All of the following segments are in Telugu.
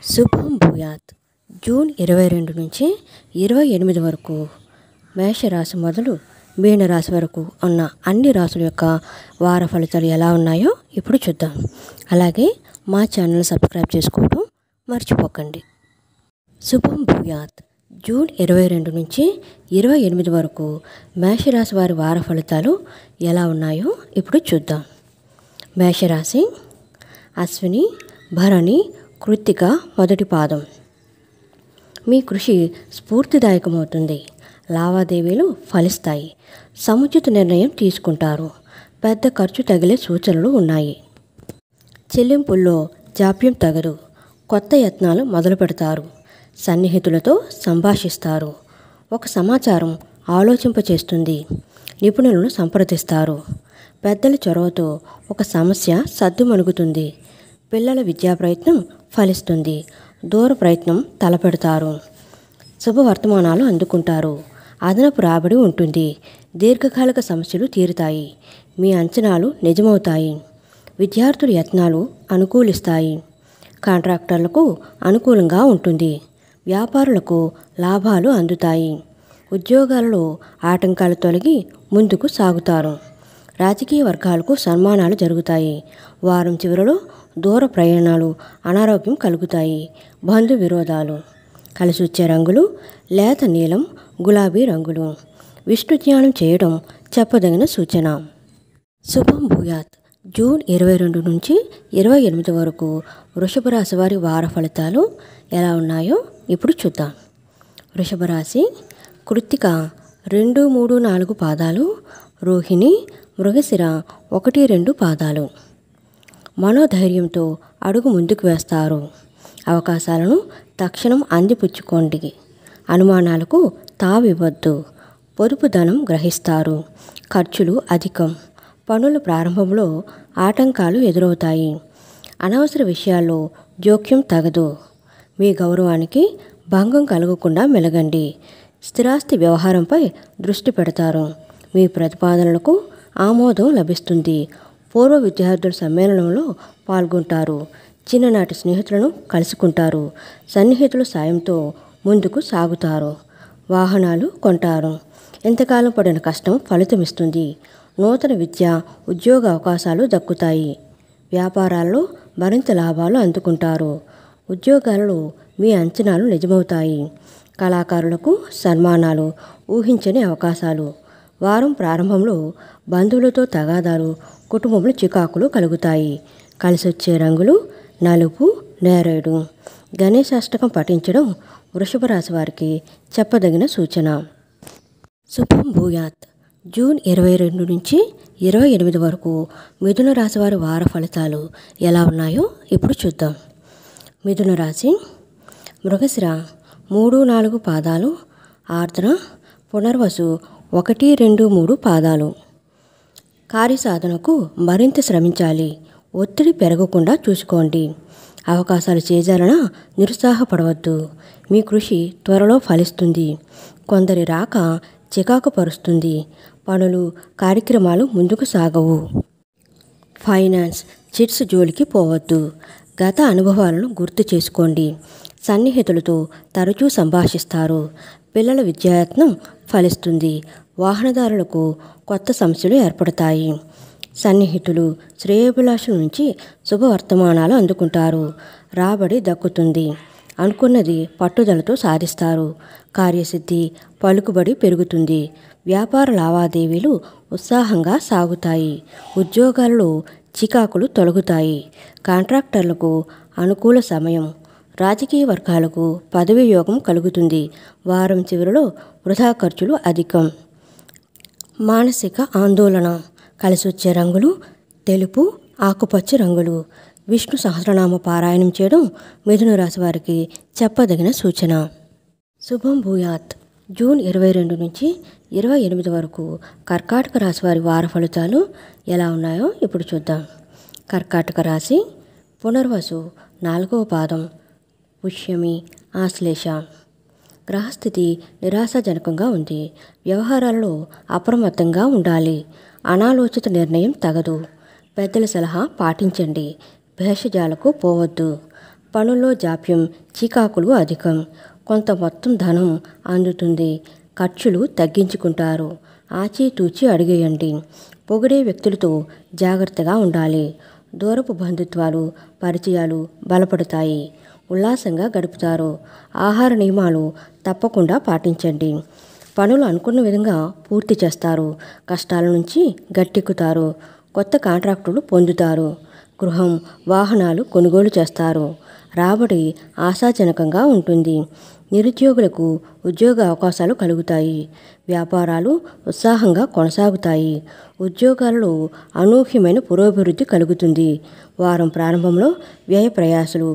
శుభం భూయాత్. జూన్ 22 నుంచి 28 వరకు మేషరాశి మొదలు మీనరాశి వరకు ఉన్న అన్ని రాశుల యొక్క వార ఫలితాలు ఎలా ఉన్నాయో ఇప్పుడు చూద్దాం. అలాగే మా ఛానల్ సబ్స్క్రైబ్ చేసుకోవడం మర్చిపోకండి. శుభం భూయాత్. జూన్ 22 నుంచి 28 వరకు మేషరాశి వారి వార ఫలితాలు ఎలా ఉన్నాయో ఇప్పుడు చూద్దాం. మేషరాశి అశ్విని, భరణి, కృత్తిక మొదటి పాదం. మీ కృషి స్ఫూర్తిదాయకమవుతుంది. లావాదేవీలు ఫలిస్తాయి. సముచిత నిర్ణయం తీసుకుంటారు. పెద్ద ఖర్చు తగిలే సూచనలు ఉన్నాయి. చెల్లింపుల్లో జాప్యం తగదు. కొత్త యత్నాలు మొదలు పెడతారు. సన్నిహితులతో సంభాషిస్తారు. ఒక సమాచారం ఆలోచింపచేస్తుంది. నిపుణులను సంప్రదిస్తారు. పెద్దల చొరవతో ఒక సమస్య సద్దుమణుగుతుంది. పిల్లల విద్యా ప్రయత్నం ఫలిస్తుంది. దూర ప్రయత్నం తలపెడతారు. శుభవర్తమానాలు అందుకుంటారు. అదనపు రాబడి ఉంటుంది. దీర్ఘకాలిక సమస్యలు తీరుతాయి. మీ అంచనాలు నిజమవుతాయి. విద్యార్థుల యత్నాలు అనుకూలిస్తాయి. కాంట్రాక్టర్లకు అనుకూలంగా ఉంటుంది. వ్యాపారులకు లాభాలు అందుతాయి. ఉద్యోగాలలో ఆటంకాలు తొలగి ముందుకు సాగుతారు. రాజకీయ వర్గాలకు సన్మానాలు జరుగుతాయి. వారం చివరిలో దూర ప్రయాణాలు, అనారోగ్యం కలుగుతాయి. బంధు విరోధాలు. కలిసి వచ్చే రంగులు లేత నీలం, గులాబీ రంగులు. విష్ణు ధ్యానం చేయడం చెప్పదగిన సూచన. శుభం భూయాత్. జూన్ 22 నుంచి 28 వరకు వృషభ రాశి వారి వార ఫలితాలు ఎలా ఉన్నాయో ఇప్పుడు చూద్దాం. వృషభ రాశి కృత్తిక 2, 3, 4 పాదాలు, రోహిణి, మృగశిర 1, 2 పాదాలు. మనోధైర్యంతో అడుగు ముందుకు వేస్తారు. అవకాశాలను తక్షణం అందిపుచ్చుకోండి. అనుమానాలకు తావివ్వద్దు. పొదుపు ధనం గ్రహిస్తారు. ఖర్చులు అధికం. పనుల ప్రారంభంలో ఆటంకాలు ఎదురవుతాయి. అనవసర విషయాల్లో జోక్యం తగదు. మీ గౌరవానికి భంగం కలగకుండా మెలగండి. స్థిరాస్తి వ్యవహారంపై దృష్టి పెడతారు. మీ ప్రతిపాదనలకు ఆమోదం లభిస్తుంది. పూర్వ విద్యార్థుల సమ్మేళనంలో పాల్గొంటారు. చిన్ననాటి స్నేహితులను కలుసుకుంటారు. సన్నిహితుల సాయంతో ముందుకు సాగుతారు. వాహనాలు కొంటారు. ఎంతకాలం పడిన కష్టం ఫలితమిస్తుంది. నూతన విద్య, ఉద్యోగ అవకాశాలు దక్కుతాయి. వ్యాపారాల్లో మరింత లాభాలు అందుకుంటారు. ఉద్యోగాలలో మీ అంచనాలు నిజమవుతాయి. కళాకారులకు సన్మానాలు, ఊహించని అవకాశాలు. వారం ప్రారంభంలో బంధువులతో తగాదాలు, కుటుంబంలో చికాకులు కలుగుతాయి. కలిసొచ్చే రంగులు నలుపు, నేరేడు. గణేశాష్టకం పఠించడం వృషభ రాశి వారికి చెప్పదగిన సూచన. శుభం భూయాత్. జూన్ 22 నుంచి 28 వరకు మిథున రాశి వారి వార ఫలితాలు ఎలా ఉన్నాయో ఇప్పుడు చూద్దాం. మిథున రాశి మృగశిర 3, 4 పాదాలు, ఆర్ద్ర, పునర్వసు 1, 2, 3 పాదాలు. కార్యసాధనకు మరింత శ్రమించాలి. ఒత్తిడి పెరగకుండా చూసుకోండి. అవకాశాలు చేజాలన నిరుత్సాహపడవద్దు. మీ కృషి త్వరలో ఫలిస్తుంది. కొందరి రాక చికాకు పరుస్తుంది. పనులు, కార్యక్రమాలు ముందుకు సాగవు. ఫైనాన్స్, చిట్స్ జోలికి పోవద్దు. గత అనుభవాలను గుర్తు చేసుకోండి. సన్నిహితులతో తరచూ సంభాషిస్తారు. పిల్లల విద్యాయత్నం ఫలిస్తుంది. వాహనదారులకు కొత్త సమస్యలు ఏర్పడతాయి. సన్నిహితులు, శ్రేయోభిలాషుల నుంచి శుభవర్తమానాలు అందుకుంటారు. రాబడి దక్కుతుంది. అనుకున్నది పట్టుదలతో సాధిస్తారు. కార్యసిద్ధి, పలుకుబడి పెరుగుతుంది. వ్యాపార లావాదేవీలు ఉత్సాహంగా సాగుతాయి. ఉద్యోగాలలో చికాకులు తొలగుతాయి. కాంట్రాక్టర్లకు అనుకూల సమయం. రాజకీయ వర్గాలకు పదవీ యోగం కలుగుతుంది. వారం చివరిలో వృధా ఖర్చులు అధికం. మానసిక ఆందోళన. కలిసొచ్చే రంగులు తెలుపు, ఆకుపచ్చ రంగులు. విష్ణు సహస్రనామ పారాయణం చేయడం మిథున రాశి వారికి చెప్పదగిన సూచన. శుభం భూయాత్. జూన్ 22 నుంచి 28 వరకు కర్కాటక రాశి వారి వార ఫలితాలు ఎలా ఉన్నాయో ఇప్పుడు చూద్దాం. కర్కాటక రాశి పునర్వసు 4వ పాదం, పుష్యమి, ఆశ్లేష. గ్రహస్థితి నిరాశాజనకంగా ఉంది. వ్యవహారాలలో అప్రమత్తంగా ఉండాలి. అనాలోచిత నిర్ణయం తగదు. పెద్దల సలహా పాటించండి. భేషజాలకు పోవద్దు. పనుల్లో జాప్యం, చికాకులు అధికం. కొంత మొత్తం ధనం అందుతుంది. ఖర్చులు తగ్గించుకుంటారు. ఆచితూచి అడిగేయండి. పొగిడే వ్యక్తులతో జాగ్రత్తగా ఉండాలి. దూరపు బంధుత్వాలు, పరిచయాలు బలపడతాయి. ఉల్లాసంగా గడుపుతారు. ఆహార నియమాలు తప్పకుండా పాటించండి. పనులు అనుకున్న విధంగా పూర్తి చేస్తారు. కష్టాల నుంచి గట్టెక్కుతారు. కొత్త కాంట్రాక్టులు పొందుతారు. గృహం, వాహనాలు కొనుగోలు చేస్తారు. రాబడి ఆశాజనకంగా ఉంటుంది. నిరుద్యోగులకు ఉద్యోగ అవకాశాలు కలుగుతాయి. వ్యాపారాలు ఉత్సాహంగా కొనసాగుతాయి. ఉద్యోగాలలో అనూహ్యమైన పురోభివృద్ధి కలుగుతుంది. వారం ప్రారంభంలో వ్యయ ప్రయాసలు,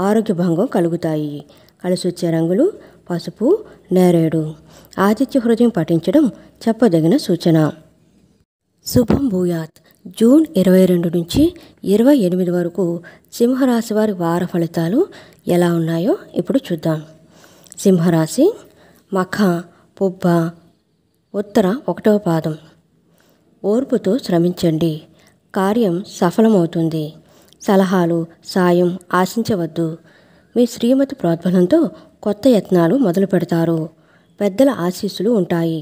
ఆరోగ్య భంగం కలుగుతాయి. కలిసొచ్చే రంగులు పసుపు, నేరేడు. ఆదిత్య హృదయం పఠించడం చెప్పదగిన సూచన. శుభం భూయాత్. జూన్ 22 నుంచి 28 వరకు సింహరాశి వారి వార ఫలితాలు ఎలా ఉన్నాయో ఇప్పుడు చూద్దాం. సింహరాశి. మఖ, పుబ్బ, ఉత్తర 1వ పాదం. ఓర్పుతో శ్రమించండి. కార్యం సఫలమవుతుంది. సలహాలు, సాయం ఆశించవద్దు. మీ శ్రీమతి ప్రోద్బలంతో కొత్త యత్నాలు మొదలు పెడతారు. పెద్దల ఆశీస్సులు ఉంటాయి.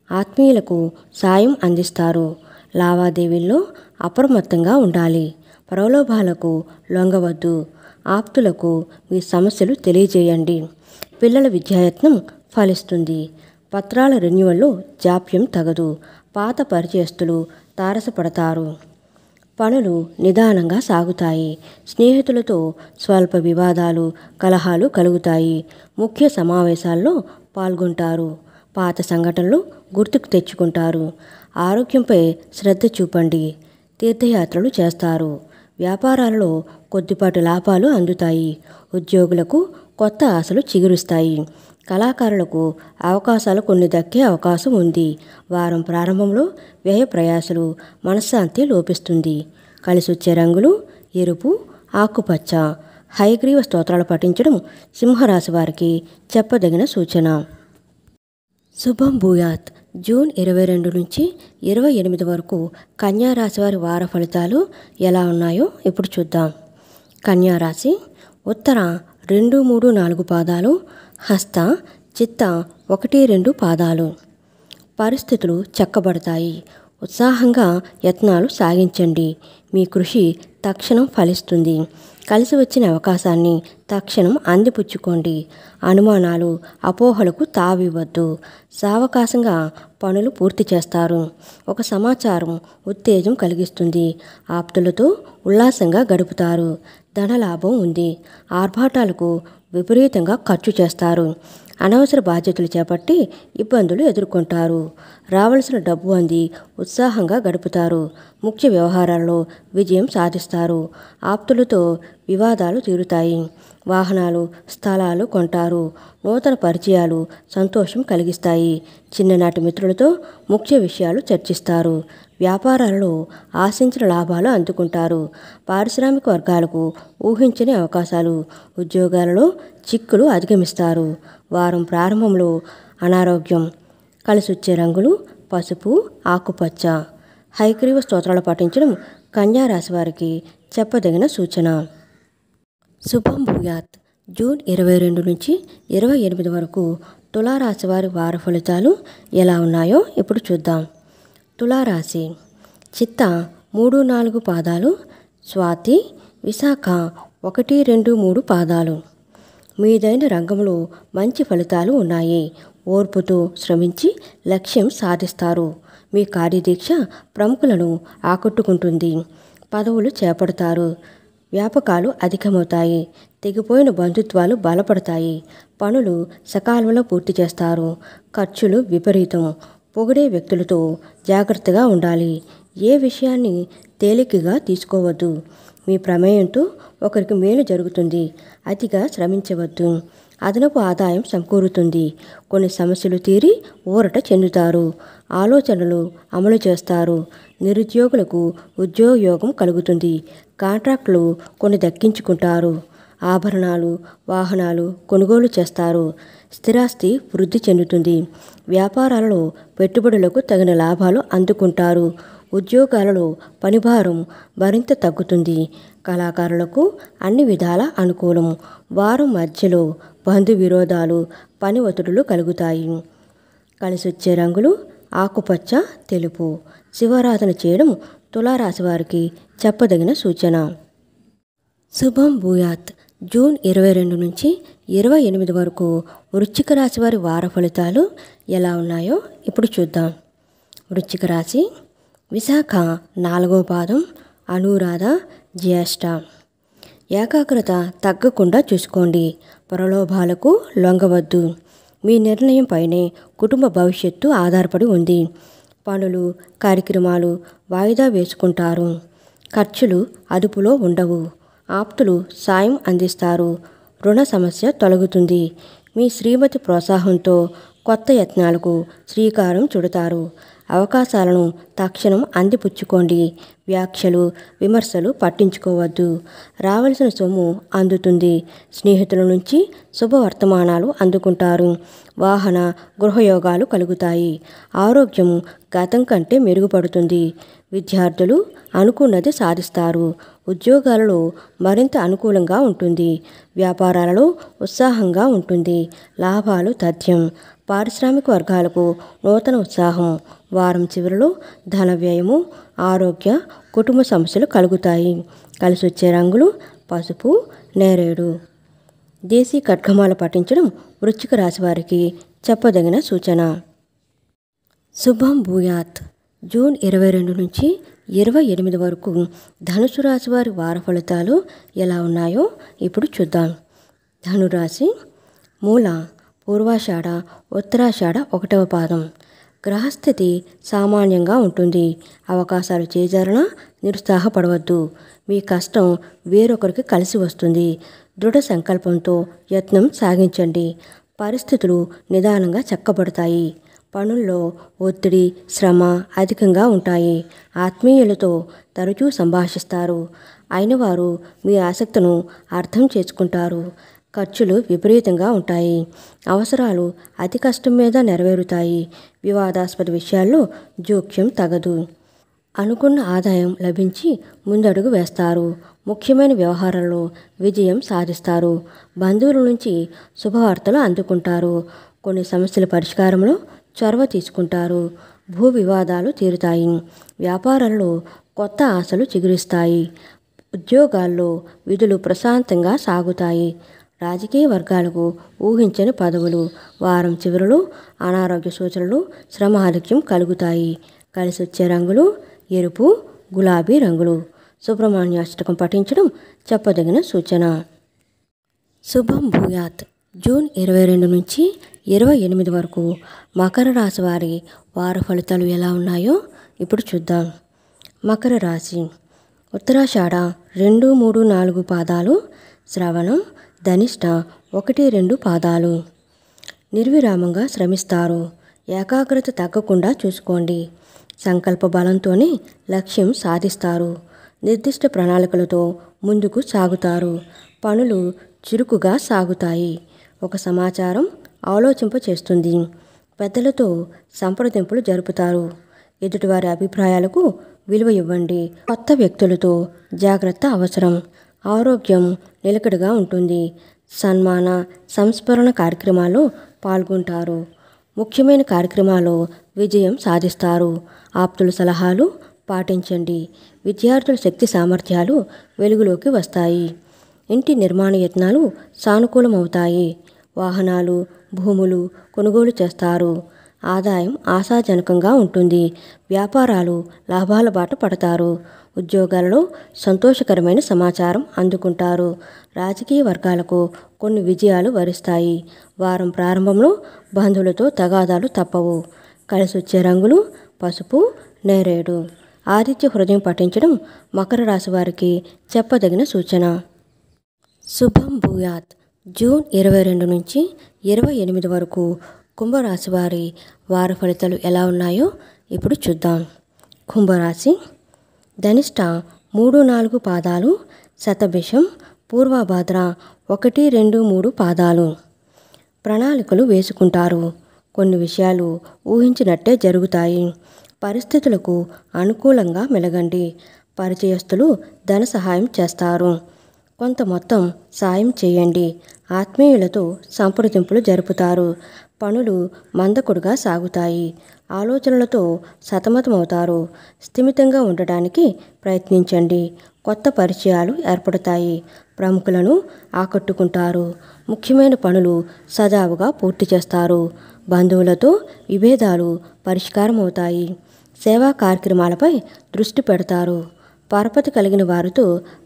ఆత్మీయులకు సాయం అందిస్తారు. లావాదేవీల్లో అప్రమత్తంగా ఉండాలి. ప్రలోభాలకు లొంగవద్దు. ఆప్తులకు మీ సమస్యలు తెలియజేయండి. పిల్లల విద్యాయత్నం ఫలిస్తుంది. పత్రాల రెన్యువల్లో జాప్యం తగదు. పాత పరిచయస్తులు తారసపడతారు. పనులు నిదానంగా సాగుతాయి. స్నేహితులతో స్వల్ప వివాదాలు, కలహాలు కలుగుతాయి. ముఖ్య సమావేశాల్లో పాల్గొంటారు. పాత సంఘటనలు గుర్తుకు తెచ్చుకుంటారు. ఆరోగ్యంపై శ్రద్ధ చూపండి. తీర్థయాత్రలు చేస్తారు. వ్యాపారాలలో కొద్దిపాటి లాభాలు అందుతాయి. ఉద్యోగులకు కొత్త ఆశలు చిగురుస్తాయి. కళాకారులకు అవకాశాలు కొన్ని దక్కే అవకాశం ఉంది. వారం ప్రారంభంలో వ్యయ ప్రయాసలు, మనశ్శాంతి లోపిస్తుంది. కలిసొచ్చే రంగులు ఎరుపు, ఆకుపచ్చ. హయగ్రీవ స్తోత్రాలు పఠించడం సింహరాశి వారికి చెప్పదగిన సూచన. శుభం భూయాత్. జూన్ 22 నుంచి 28 వరకు కన్యారాశి వారి వార ఫలితాలు ఎలా ఉన్నాయో ఇప్పుడు చూద్దాం. కన్యారాశి. ఉత్తర 2, 3, 4 పాదాలు. హస్త, చిత్త 1, 2 పాదాలు. పరిస్థితులు చక్కబడతాయి. ఉత్సాహంగా యత్నాలు సాగించండి. మీ కృషి తక్షణం ఫలిస్తుంది. కలిసి వచ్చిన అవకాశాన్ని తక్షణం అందిపుచ్చుకోండి. అనుమానాలు, అపోహలకు తావివ్వద్దు. సావకాశంగా పనులు పూర్తి చేస్తారు. ఒక సమాచారం ఉత్తేజం కలిగిస్తుంది. ఆప్తులతో ఉల్లాసంగా గడుపుతారు. ధనలాభం ఉంది. ఆర్భాటాలకు విపరీతంగా ఖర్చు చేస్తారు. అనవసర బాధ్యతలు చేపట్టి ఇబ్బందులు ఎదుర్కొంటారు. రావలసిన డబ్బు అంది ఉత్సాహంగా గడుపుతారు. ముఖ్య వ్యవహారాల్లో విజయం సాధిస్తారు. ఆప్తులతో వివాదాలు తీరుతాయి. వాహనాలు, స్థలాలు కొంటారు. నూతన పరిచయాలు సంతోషం కలిగిస్తాయి. చిన్ననాటి మిత్రులతో ముఖ్య విషయాలు చర్చిస్తారు. వ్యాపారాలలో ఆశించిన లాభాలు అందుకుంటారు. పారిశ్రామిక వర్గాలకు ఊహించని అవకాశాలు. ఉద్యోగాలలో చిక్కులు అధిగమిస్తారు. వారం ప్రారంభంలో అనారోగ్యం. కలిసొచ్చే రంగులు పసుపు, ఆకుపచ్చ. హయగ్రీవ స్తోత్రాలు పాటించడం కన్యారాశి వారికి చెప్పదగిన సూచన. శుభం భూయాత్. జూన్ 22 నుంచి 28 వరకు తులారాశి వారి వార ఫలితాలు ఎలా ఉన్నాయో ఇప్పుడు చూద్దాం. తులారాశి. చిత్త 3, 4 పాదాలు. స్వాతి, విశాఖ 1, 2, 3 పాదాలు. మీదైన రంగంలో మంచి ఫలితాలు ఉన్నాయి. ఓర్పుతో శ్రమించి లక్ష్యం సాధిస్తారు. మీ కార్యదీక్ష ప్రముఖులను ఆకట్టుకుంటుంది. పదవులు చేపడతారు. వ్యాపకాలు అధికమవుతాయి. తెగిపోయిన బంధుత్వాలు బలపడతాయి. పనులు సకాలంలో పూర్తి చేస్తారు. ఖర్చులు విపరీతం. పొగిడే వ్యక్తులతో జాగ్రత్తగా ఉండాలి. ఏ విషయాన్ని తేలికగా తీసుకోవద్దు. మీ ప్రమేయంతో ఒకరికి మేలు జరుగుతుంది. అతిగా శ్రమించవద్దు. అదనపు ఆదాయం సమకూరుతుంది. కొన్ని సమస్యలు తీరి ఊరట చెందుతారు. ఆలోచనలు అమలు చేస్తారు. నిరుద్యోగులకు ఉద్యోగయోగం కలుగుతుంది. కాంట్రాక్టులు కొన్ని దక్కించుకుంటారు. ఆభరణాలు, వాహనాలు కొనుగోలు చేస్తారు. స్థిరాస్తి వృద్ధి చెందుతుంది. వ్యాపారాలలో పెట్టుబడులకు తగిన లాభాలు అందుకుంటారు. ఉద్యోగాలలో పనిభారం మరింత తగ్గుతుంది. కళాకారులకు అన్ని విధాల అనుకూలం. వారం మధ్యలో బంధు విరోధాలు, పని ఒత్తిడులు కలుగుతాయి. కలిసొచ్చే రంగులు ఆకుపచ్చ, తెలుపు. శివారాధన చేయడం తులారాశి వారికి చెప్పదగిన సూచన. శుభం భూయాత్. జూన్ 22 నుంచి 28 వరకు వృశ్చిక రాశి వారి వార ఫలితాలు ఎలా ఉన్నాయో ఇప్పుడు చూద్దాం. వృశ్చిక రాశి విశాఖ 4వ పాదం, అనురాధ, జ్యేష్ఠ. ఏకాగ్రత తగ్గకుండా చూసుకోండి. ప్రలోభాలకు లొంగవద్దు. మీ నిర్ణయం పైనే కుటుంబ భవిష్యత్తు ఆధారపడి ఉంది. పనులు, కార్యక్రమాలు వాయిదా వేసుకుంటారు. ఖర్చులు అదుపులో ఉండవు. ఆప్తులు సాయం అందిస్తారు. రుణ సమస్య తొలగుతుంది. మీ శ్రీమతి ప్రోత్సాహంతో కొత్త యత్నాలకు శ్రీకారం చుడతారు. అవకాశాలను తక్షణం అందిపుచ్చుకోండి. వ్యాఖ్యలు, విమర్శలు పట్టించుకోవద్దు. రావలసిన సొమ్ము అందుతుంది. స్నేహితుల నుంచి శుభవర్తమానాలు అందుకుంటారు. వాహన, గృహయోగాలు కలుగుతాయి. ఆరోగ్యం గతం కంటే మెరుగుపడుతుంది. విద్యార్థులు అనుకున్నది సాధిస్తారు. ఉద్యోగాలలో మరింత అనుకూలంగా ఉంటుంది. వ్యాపారాలలో ఉత్సాహంగా ఉంటుంది. లాభాలు తథ్యం. పారిశ్రామిక వర్గాలకు నూతన ఉత్సాహం. వారం చివరిలో ధన వ్యయము, ఆరోగ్య, కుటుంబ సమస్యలు కలుగుతాయి. కలిసొచ్చే రంగులు పసుపు, నేరేడు. దేశీ ఖడ్గమాల పఠించడం వృశ్చిక రాశి వారికి చెప్పదగిన సూచన. శుభం భూయాత్. జూన్ 22 నుంచి 28 వరకు ధనుసు రాశి వారి వార ఫలితాలు ఎలా ఉన్నాయో ఇప్పుడు చూద్దాం. ధనురాశి మూల, పూర్వాషాఢ, ఉత్తరాషాఢ 1వ పాదం. గ్రహస్థితి సామాన్యంగా ఉంటుంది. అవకాశాలు చేజారినా నిరుత్సాహపడవద్దు. మీ కష్టం వేరొకరికి కలిసి వస్తుంది. దృఢ సంకల్పంతో యత్నం సాగించండి. పరిస్థితులు నిదానంగా చక్కబడతాయి. పనుల్లో ఒత్తిడి, శ్రమ అధికంగా ఉంటాయి. ఆత్మీయులతో తరచూ సంభాషిస్తారు. అయినవారు మీ ఆసక్తులను అర్థం చేసుకుంటారు. ఖర్చులు విపరీతంగా ఉంటాయి. అవసరాలు అతి కష్టం మీద నెరవేరుతాయి. వివాదాస్పద విషయాల్లో జోక్యం తగదు. అనుకున్న ఆదాయం లభించి ముందడుగు వేస్తారు. ముఖ్యమైన వ్యవహారాల్లో విజయం సాధిస్తారు. బంధువుల నుంచి శుభవార్తలు అందుకుంటారు. కొన్ని సమస్యల పరిష్కారంలో చొరవ తీసుకుంటారు. భూ వివాదాలు తీరుతాయి. వ్యాపారాల్లో కొత్త ఆశలు చిగురిస్తాయి. ఉద్యోగాల్లో విధులు ప్రశాంతంగా సాగుతాయి. రాజకీయ వర్గాలకు ఊహించని పదవులు. వారం చివరిలో అనారోగ్య సూచనలు, శ్రమాధిక్యం కలుగుతాయి. కలిసొచ్చే రంగులు ఎరుపు, గులాబీ రంగులు. సుబ్రహ్మణ్యాష్టకం పఠించడం చెప్పదగిన సూచన. శుభం భూయాత్. జూన్ 22 నుంచి 28 వరకు మకర రాశి వారి వార ఫలితాలు ఎలా ఉన్నాయో ఇప్పుడు చూద్దాం. మకర రాశి ఉత్తరాషాఢ 2, 3, 4 పాదాలు, శ్రవణం, ధనిష్ట 1, 2 పాదాలు. నిర్విరామంగా శ్రమిస్తారు. ఏకాగ్రత తగ్గకుండా చూసుకోండి. సంకల్ప బలంతోనే లక్ష్యం సాధిస్తారు. నిర్దిష్ట ప్రణాళికలతో ముందుకు సాగుతారు. పనులు చురుకుగా సాగుతాయి. ఒక సమాచారం ఆలోచింపచేస్తుంది. పెద్దలతో సంప్రదింపులు జరుపుతారు. ఎదుటివారి అభిప్రాయాలకు విలువ ఇవ్వండి. కొత్త వ్యక్తులతో జాగ్రత్త అవసరం. ఆరోగ్యం నిలకడగా ఉంటుంది. సన్మాన, సంస్మరణ కార్యక్రమాల్లో పాల్గొంటారు. ముఖ్యమైన కార్యక్రమాల్లో విజయం సాధిస్తారు. ఆప్తుల సలహాలు పాటించండి. విద్యార్థుల శక్తి సామర్థ్యాలు వెలుగులోకి వస్తాయి. ఇంటి నిర్మాణ యత్నాలు సానుకూలమవుతాయి. వాహనాలు, భూములు కొనుగోలు చేస్తారు. ఆదాయం ఆశాజనకంగా ఉంటుంది. వ్యాపారాలు లాభాల బాట పడతారు. ఉద్యోగాలలో సంతోషకరమైన సమాచారం అందుకుంటారు. రాజకీయ వర్గాలకు కొన్ని విజయాలు వరిస్తాయి. వారం ప్రారంభంలో బంధువులతో తగాదాలు తప్పవు. కలిసొచ్చే రంగులు పసుపు, నేరేడు. ఆదిత్య హృదయం పఠించడం మకర రాశి వారికి చెప్పదగిన సూచన. శుభం భూయాత్. జూన్ 22 నుంచి 28 వరకు కుంభరాశి వారి వార ఫలితాలు ఎలా ఉన్నాయో ఇప్పుడు చూద్దాం. కుంభరాశి ధనిష్ట 3, 4 పాదాలు, శతభిషం, పూర్వభాద్ర 1, 2, 3 పాదాలు. ప్రణాళికలు వేసుకుంటారు. కొన్ని విషయాలు ఊహించినట్టే జరుగుతాయి. పరిస్థితులకు అనుకూలంగా మెలగండి. పరిచయస్తులు ధన సహాయం చేస్తారు. కొంత మొత్తం సాయం చేయండి. ఆత్మీయులతో సంప్రదింపులు జరుపుతారు. పనులు మందకొడిగా సాగుతాయి. ఆలోచనలతో సతమతమవుతారు. స్థిమితంగా ఉండడానికి ప్రయత్నించండి. కొత్త పరిచయాలు ఏర్పడతాయి. ప్రముఖులను ఆకట్టుకుంటారు. ముఖ్యమైన పనులు సజావుగా పూర్తి చేస్తారు. బంధువులతో విభేదాలు పరిష్కారమవుతాయి. సేవా కార్యక్రమాలపై దృష్టి పెడతారు. పరపతి కలిగిన వారితో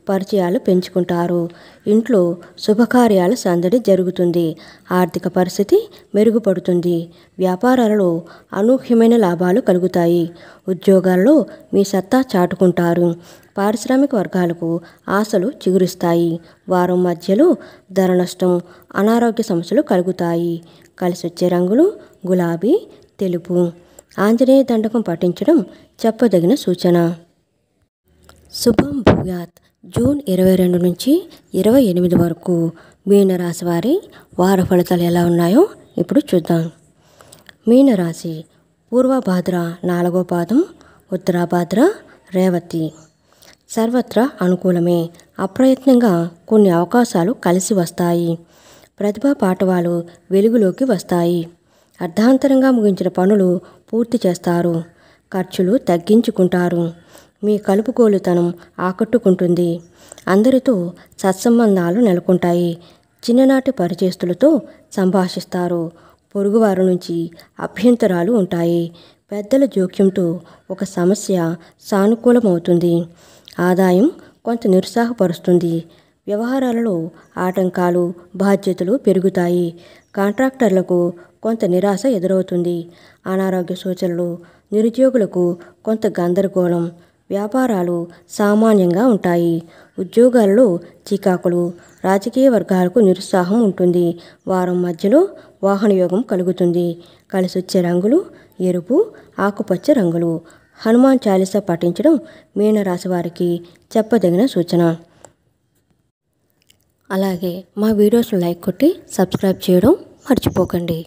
పరిచయాలు పెంచుకుంటారు. ఇంట్లో శుభకార్యాల సందడి జరుగుతుంది. ఆర్థిక పరిస్థితి మెరుగుపడుతుంది. వ్యాపారాలలో అనూహ్యమైన లాభాలు కలుగుతాయి. ఉద్యోగాల్లో మీ సత్తా చాటుకుంటారు. పారిశ్రామిక వర్గాలకు ఆశలు చిగురిస్తాయి. వారం మధ్యలో ధర నష్టం, అనారోగ్య సమస్యలు కలుగుతాయి. కలిసొచ్చే రంగులు గులాబీ, తెలుపు. ఆంజనేయ దండకం పఠించడం చెప్పదగిన సూచన. శుభం భూయాత్. జూన్ 22 నుంచి 28 వరకు మీనరాశి వారి వార ఫలితాలు ఎలా ఉన్నాయో ఇప్పుడు చూద్దాం. మీనరాశి. పూర్వభాద్ర 4వ పాదం, ఉత్తరాభాద్ర, రేవతి. సర్వత్రా అనుకూలమే. అప్రయత్నంగా కొన్ని అవకాశాలు కలిసి వస్తాయి. ప్రతిభా పాటవాలు వెలుగులోకి వస్తాయి. అర్ధాంతరంగా ముగించిన పనులు పూర్తి చేస్తారు. ఖర్చులు తగ్గించుకుంటారు. మీ కలుపుగోలుతనం ఆకట్టుకుంటుంది. అందరితో సత్సంబంధాలు నెలకొంటాయి. చిన్ననాటి పరిచయస్తులతో సంభాషిస్తారు. పొరుగువారి నుంచి అభ్యంతరాలు ఉంటాయి. పెద్దల జోక్యంతో ఒక సమస్య సానుకూలమవుతుంది. ఆదాయం కొంత నిరుత్సాహపరుస్తుంది. వ్యవహారాలలో ఆటంకాలు, బాధ్యతలు పెరుగుతాయి. కాంట్రాక్టర్లకు కొంత నిరాశ ఎదురవుతుంది. అనారోగ్య సూచనలు. నిరుద్యోగులకు కొంత గందరగోళం. వ్యాపారాలు సామాన్యంగా ఉంటాయి. ఉద్యోగాలలో చికాకులు. రాజకీయ వర్గాలకు నిరుత్సాహం ఉంటుంది. వారం మధ్యలో వాహనయోగం కలుగుతుంది. కలిసొచ్చే రంగులు ఎరుపు, ఆకుపచ్చ రంగులు. హనుమాన్ చాలీసా పఠించడం మీనరాశి వారికి చెప్పదగిన సూచన. అలాగే మా వీడియోస్ను లైక్ కొట్టి సబ్స్క్రైబ్ చేయడం మర్చిపోకండి.